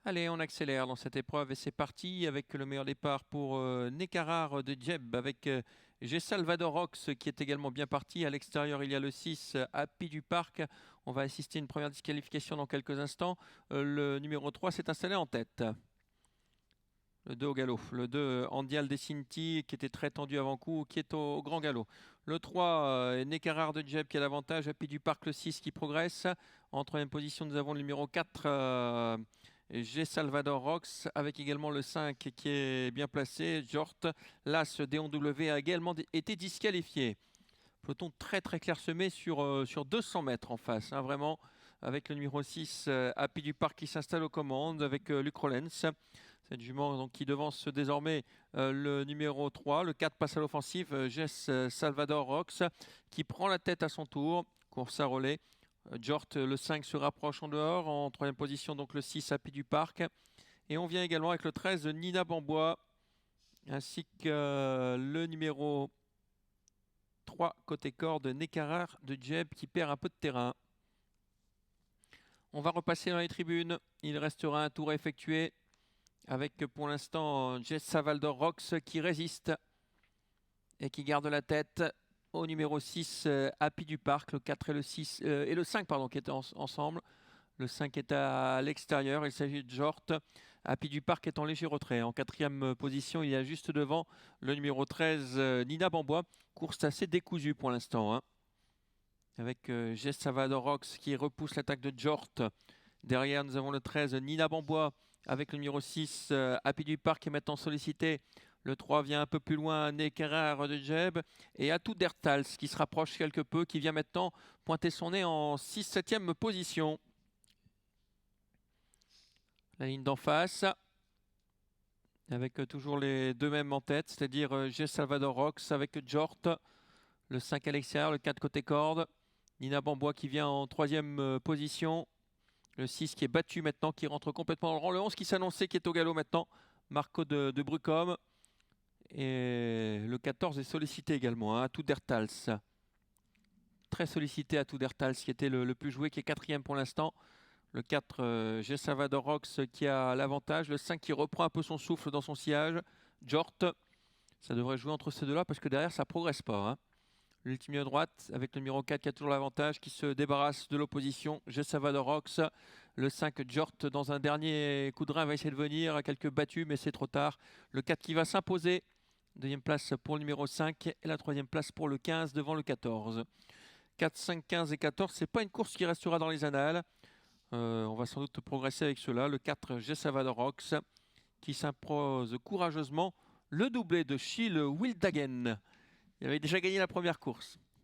Allez, on accélère dans cette épreuve et c'est parti avec le meilleur départ pour Necarar de Djeb avec G Salvador Rox qui est également bien parti. À l'extérieur, il y a le 6 Happy du Parc. On va assister à une première disqualification dans quelques instants. Le numéro 3 s'est installé en tête. Le 2 au galop. Le 2, Andial Decinti, qui était très tendu avant coup, qui est au grand galop. Le 3, Necarar de Djeb qui a l'avantage. Happy du Parc, le 6 qui progresse. En troisième position, nous avons le numéro 4, G Salvador Rox, avec également le 5 qui est bien placé. Jort, l'As D1W a également été disqualifié. Peloton très très clairsemé sur 200 mètres en face, hein, vraiment, avec le numéro 6, Happy du Parc qui s'installe aux commandes, avec Luc Rollens. Cette jument donc, qui devance désormais le numéro 3. Le 4 passe à l'offensive, Jess Salvador Rox, qui prend la tête à son tour. Course à relais. Jort, le 5, se rapproche en dehors. En troisième position, donc le 6, Happy du Parc. Et on vient également avec le 13, Nina Bambois, ainsi que le numéro 3 côté corde, Necarar de Djeb qui perd un peu de terrain. On va repasser dans les tribunes. Il restera un tour à effectuer avec pour l'instant Jess Salvador Rox qui résiste et qui garde la tête au numéro 6, Happy du Parc. Le 4 et le 6 et le 5 pardon, qui étaient ensemble. Le 5 est à l'extérieur, il s'agit de Jort. Happy du Parc est en léger retrait. En quatrième position, il y a juste devant le numéro 13, Nina Bambois. Course assez décousue pour l'instant, hein. Avec Jess Salvador Rox qui repousse l'attaque de Jort. Derrière, nous avons le 13, Nina Bambois, avec le numéro 6, Happy du Parc qui est maintenant sollicité. Le 3 vient un peu plus loin, Necarar de Djeb. Et Atout Dertals qui se rapproche quelque peu, qui vient maintenant pointer son nez en 6-7e position. La ligne d'en face, avec toujours les deux mêmes en tête, c'est-à-dire G Salvador Rox avec Jort, le 5 à l'extérieur, le 4 côté corde. Nina Bambois qui vient en troisième position. Le 6 qui est battu maintenant, qui rentre complètement dans le rang. Le 11 qui s'annonçait, qui est au galop maintenant, Marco de Brucom. Et le 14 est sollicité également, hein, Atout Dertals. Très sollicité Atout Dertals, qui était le plus joué, qui est quatrième pour l'instant. Le 4, G Salvador Rox qui a l'avantage. Le 5 qui reprend un peu son souffle dans son sillage. Jort, ça devrait jouer entre ces deux-là parce que derrière ça progresse pas, hein. L'ultime à droite avec le numéro 4 qui a toujours l'avantage, qui se débarrasse de l'opposition. G Salvador Rox. Le 5, Jort, dans un dernier coup de rein, va essayer de venir à quelques battus, mais c'est trop tard. Le 4 qui va s'imposer. Deuxième place pour le numéro 5 et la troisième place pour le 15 devant le 14. 4, 5, 15 et 14, c'est pas une course qui restera dans les annales. On va sans doute progresser avec cela. Le 4, G Salvador Rox, qui s'impose courageusement. Le doublé de Schiele Wildhagen. Il avait déjà gagné la première course.